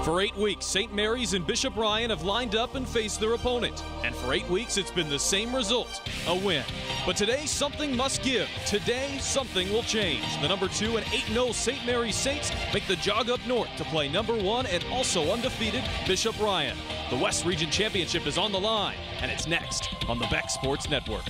For 8 weeks, St. Mary's and Bishop Ryan have lined up and faced their opponent. And for 8 weeks, it's been the same result, a win. But today, something must give. Today, something will change. The number 2 and 8-0 St. Mary's Saints make the jog up north to play number 1 and also undefeated Bishop Ryan. The West Region Championship is on the line, and it's next on the Beck Sports Network.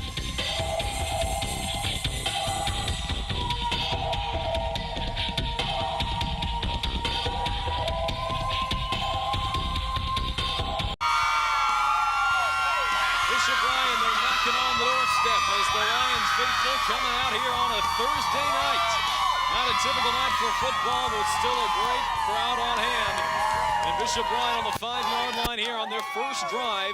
As the Lions faithful coming out here on a Thursday night. Not a typical night for football, but still a great crowd on hand. And Bishop Ryan on the 5-yard line here on their first drive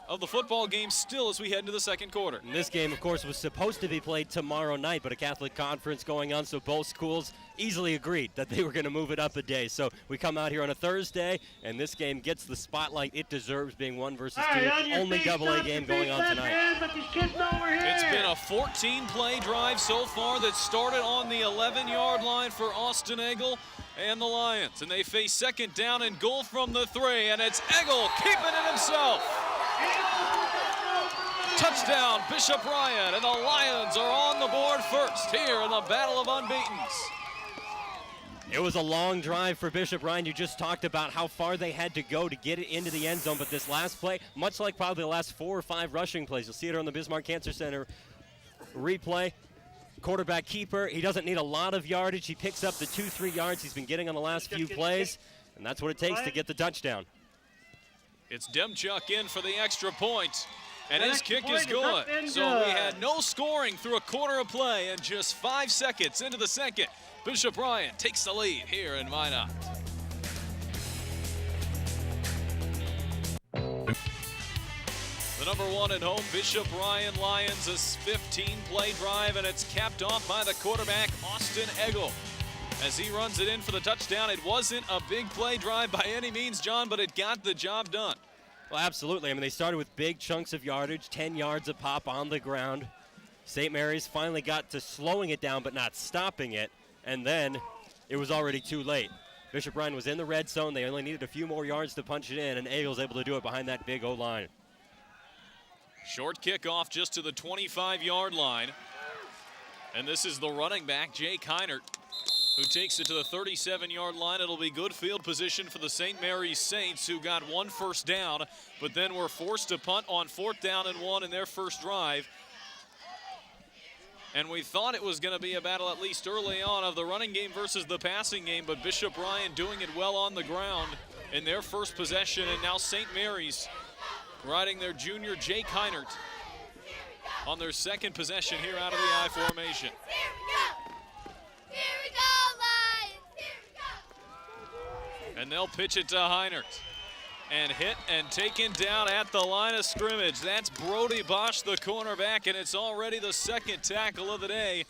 of the football game still as we head into the second quarter. And this game, of course, was supposed to be played tomorrow night, but a Catholic conference going on, so both schools easily agreed that they were going to move it up a day. So we come out here on a Thursday, and this game gets the spotlight it deserves, being 1 versus 2. Only AA game going on tonight. It's been a 14-play drive so far that started on the 11-yard line for Austin Eggle and the Lions. And they face second down and goal from the 3, and it's Eggle keeping it himself. Touchdown, Bishop Ryan, and the Lions are on the board first here in the Battle of Unbeatens. It was a long drive for Bishop Ryan. You just talked about how far they had to go to get it into the end zone, but this last play, much like probably the last 4 or 5 rushing plays, you'll see it on the Bismarck Cancer Center replay. Quarterback keeper, he doesn't need a lot of yardage. He picks up the 2-3 yards he's been getting on the last few plays, and that's what it takes to get the touchdown. It's Demchuk in for the extra point, and his kick is good. So we had no scoring through a quarter of play, and just 5 seconds into the second, Bishop Ryan takes the lead here in Minot. The number 1 at home, Bishop Ryan Lions, a 15-play drive, and it's capped off by the quarterback, Austin Eggle. As he runs it in for the touchdown, it wasn't a big play drive by any means, John, but it got the job done. Well, absolutely. I mean, they started with big chunks of yardage, 10 yards a pop on the ground. St. Mary's finally got to slowing it down but not stopping it, and then it was already too late. Bishop Ryan was in the red zone. They only needed a few more yards to punch it in, and Eggle's able to do it behind that big O-line. Short kickoff just to the 25-yard line. And this is the running back, Jake Heinert, who takes it to the 37-yard line. It'll be good field position for the St. Mary's Saints, who got 1 first down, but then were forced to punt on 4th down and 1 in their first drive. And we thought it was going to be a battle, at least early on, of the running game versus the passing game, but Bishop Ryan doing it well on the ground in their first possession, and now St. Mary's riding their junior Jake Heinert on their second possession here out of the I formation. Here we go, Lions! Here we go! And they'll pitch it to Heinert. And hit and taken down at the line of scrimmage. That's Brody Bosch, the cornerback, and it's already the second tackle of the day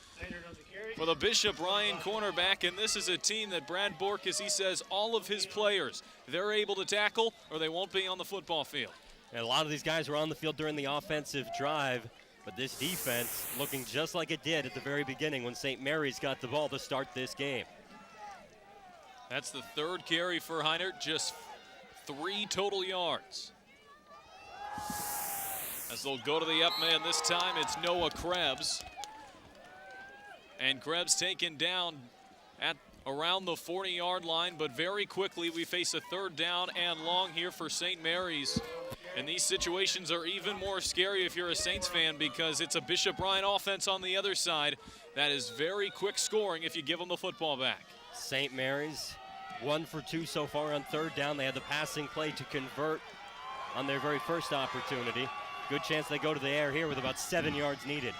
for the Bishop Ryan cornerback. And this is a team that Brad Bork, as he says, all of his players, they're able to tackle or they won't be on the football field. And a lot of these guys were on the field during the offensive drive, but this defense looking just like it did at the very beginning when St. Mary's got the ball to start this game. That's the 3rd carry for Heinert, just 3 total yards. As they'll go to the up man this time, it's Noah Krebs. And Krebs taken down at around the 40-yard line, but very quickly we face a 3rd down and long here for St. Mary's. And these situations are even more scary if you're a Saints fan, because it's a Bishop Ryan offense on the other side that is very quick scoring if you give them the football back. St. Mary's 1 for 2 so far on 3rd down. They had the passing play to convert on their very first opportunity. Good chance they go to the air here with about 7 yards needed.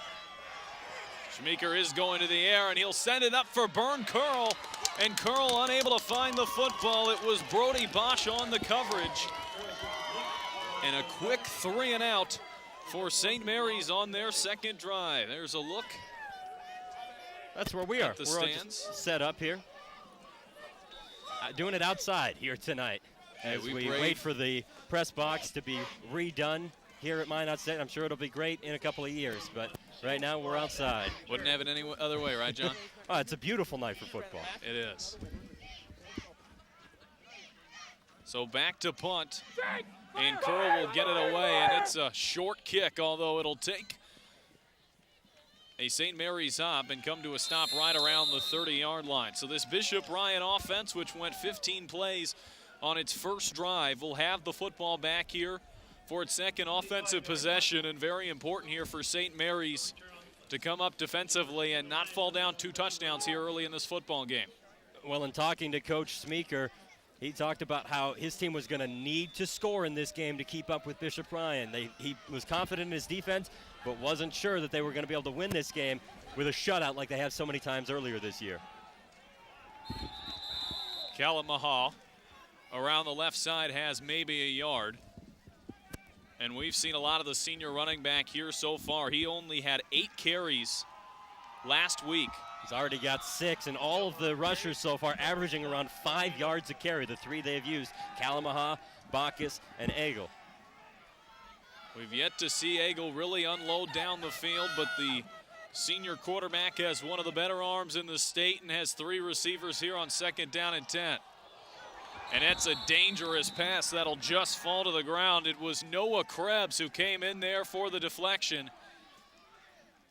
Schmeeker is going to the air, and he'll send it up for Bern Curl. And Curl unable to find the football. It was Brody Bosch on the coverage. And a quick 3 and out for St. Mary's on their second drive. There's a look. That's where we are. The We're all stands. just set up here. Doing it outside here tonight as we wait for the press box to be redone here at Minot State. I'm sure it'll be great in a couple of years, but right now we're outside. Wouldn't have it any other way, right, John? Oh, it's a beautiful night for football. It is. So back to punt, and Curl will get it away, and it's a short kick, although it'll take a St. Mary's hop and come to a stop right around the 30-yard line. So this Bishop Ryan offense, which went 15 plays on its first drive, will have the football back here for its second offensive possession, and very important here for St. Mary's to come up defensively and not fall down 2 touchdowns here early in this football game. Well, in talking to Coach Smeeker, he talked about how his team was going to need to score in this game to keep up with Bishop Ryan. He was confident in his defense, but wasn't sure that they were going to be able to win this game with a shutout like they have so many times earlier this year. Kalamaha around the left side has maybe a yard. And we've seen a lot of the senior running back here so far. He only had 8 carries last week. He's already got 6, and all of the rushers so far averaging around 5 yards a carry, the 3 they've used, Kalamaha, Bacchus, and Egel. We've yet to see Egel really unload down the field, but the senior quarterback has one of the better arms in the state and has 3 receivers here on 2nd down and 10. And that's a dangerous pass that'll just fall to the ground. It was Noah Krebs who came in there for the deflection.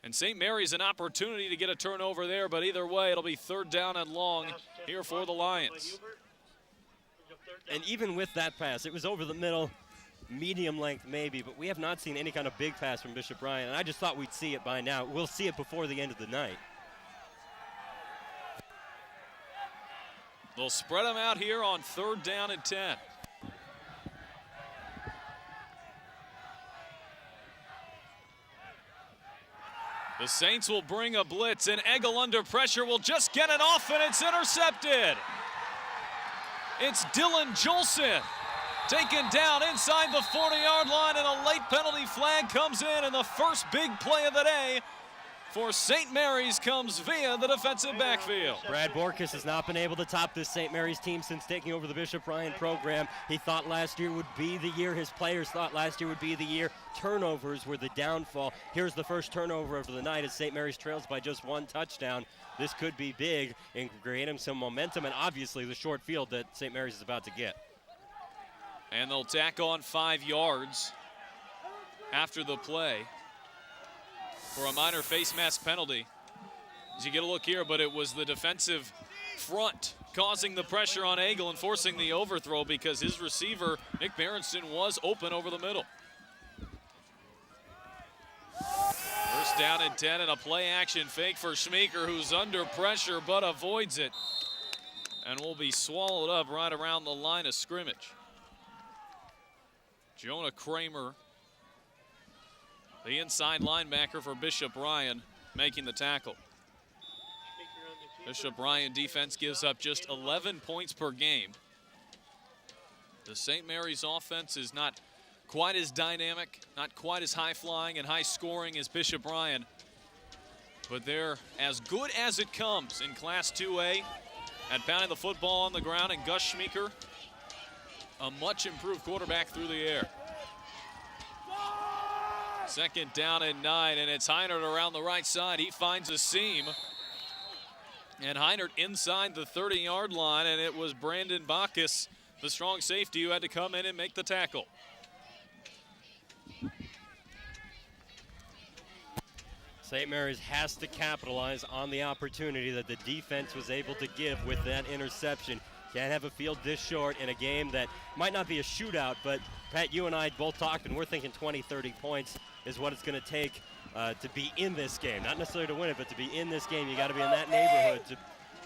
And St. Mary's an opportunity to get a turnover there, but either way, it'll be 3rd down and long here for the Lions. And even with that pass, it was over the middle, medium length maybe, but we have not seen any kind of big pass from Bishop Ryan, and I just thought we'd see it by now. We'll see it before the end of the night. They'll spread them out here on 3rd down and 10. The Saints will bring a blitz, and Egel under pressure will just get it off, and it's intercepted. It's Dylan Jolson taken down inside the 40-yard line, and a late penalty flag comes in, and the first big play of the day for St. Mary's comes via the defensive backfield. Brad Borkus has not been able to top this St. Mary's team since taking over the Bishop Ryan program. He thought last year would be the year. His players thought last year would be the year. Turnovers were the downfall. Here's the first turnover of the night as St. Mary's trails by just 1 touchdown. This could be big and create him some momentum, and obviously the short field that St. Mary's is about to get. And they'll tack on 5 yards after the play for a minor face mask penalty. As you get a look here, but it was the defensive front causing the pressure on Egel and forcing the overthrow because his receiver, Nick Berenston, was open over the middle. 1st down and 10, and a play action fake for Schmeeker, who's under pressure but avoids it and will be swallowed up right around the line of scrimmage. Jonah Kramer, the inside linebacker for Bishop Ryan, making the tackle. Bishop Ryan defense gives up just 11 points per game. The St. Mary's offense is not quite as dynamic, not quite as high-flying and high-scoring as Bishop Ryan, but they're as good as it comes in Class 2A at pounding the football on the ground, and Gus Schmeeker, a much-improved quarterback through the air. 2nd down and 9, and it's Heinert around the right side. He finds a seam. And Heinert inside the 30-yard line, and it was Brandon Bacchus, the strong safety, who had to come in and make the tackle. St. Mary's has to capitalize on the opportunity that the defense was able to give with that interception. Can't have a field this short in a game that might not be a shootout, but Pat, you and I both talked, and we're thinking 20, 30 points is what it's going to take to be in this game. Not necessarily to win it, but to be in this game, you got to be in that neighborhood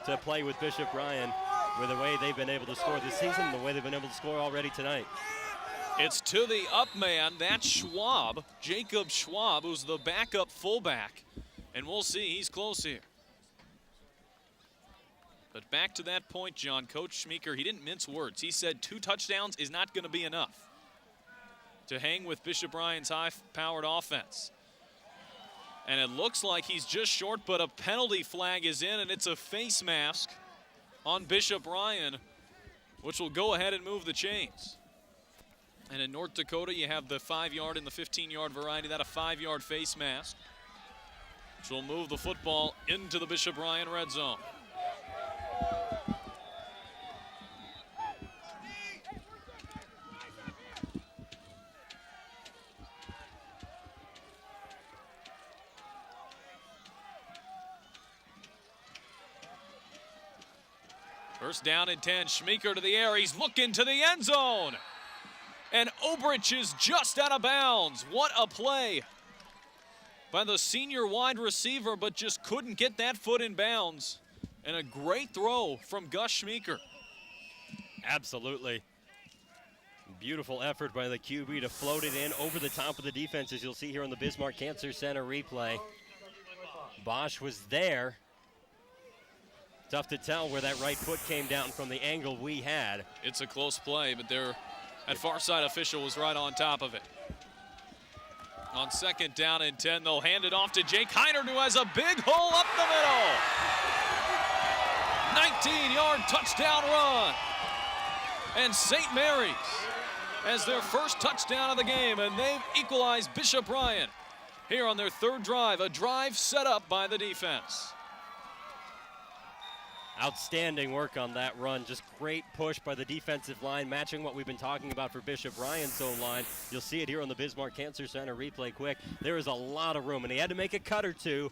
to play with Bishop Ryan with the way they've been able to score this season and the way they've been able to score already tonight. It's to the up man. That's Schwab, Jacob Schwab, who's the backup fullback. And we'll see, he's close here. But back to that point, John, Coach Schmeeker, he didn't mince words. He said 2 touchdowns is not going to be enough to hang with Bishop Ryan's high-powered offense. And it looks like he's just short, but a penalty flag is in, and it's a face mask on Bishop Ryan, which will go ahead and move the chains. And in North Dakota, you have the 5-yard and the 15-yard variety. That a 5-yard face mask, which will move the football into the Bishop Ryan red zone. First down and 10. Schmeeker to the air. He's looking to the end zone. And Obrich is just out of bounds. What a play by the senior wide receiver, but just couldn't get that foot in bounds. And a great throw from Gus Schmeeker. Absolutely. Beautiful effort by the QB to float it in over the top of the defense, as you'll see here on the Bismarck Cancer Center replay. Bosch was there. Tough to tell where that right foot came down from the angle we had. It's a close play, but that far side official was right on top of it. On second down and 10, they'll hand it off to Jake Heinert, who has a big hole up the middle. 19-yard touchdown run. And St. Mary's has their first touchdown of the game, and they've equalized Bishop Ryan here on their third drive, a drive set up by the defense. Outstanding work on that run. Just great push by the defensive line, matching what we've been talking about for Bishop Ryan's O-line. You'll see it here on the Bismarck Cancer Center replay quick. There is a lot of room, and he had to make a cut or two,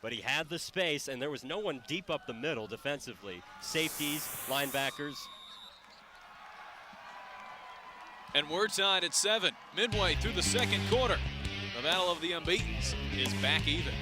but he had the space, and there was no one deep up the middle defensively. Safeties, linebackers. And we're tied at 7, midway through the second quarter. The battle of the unbeatens is back even.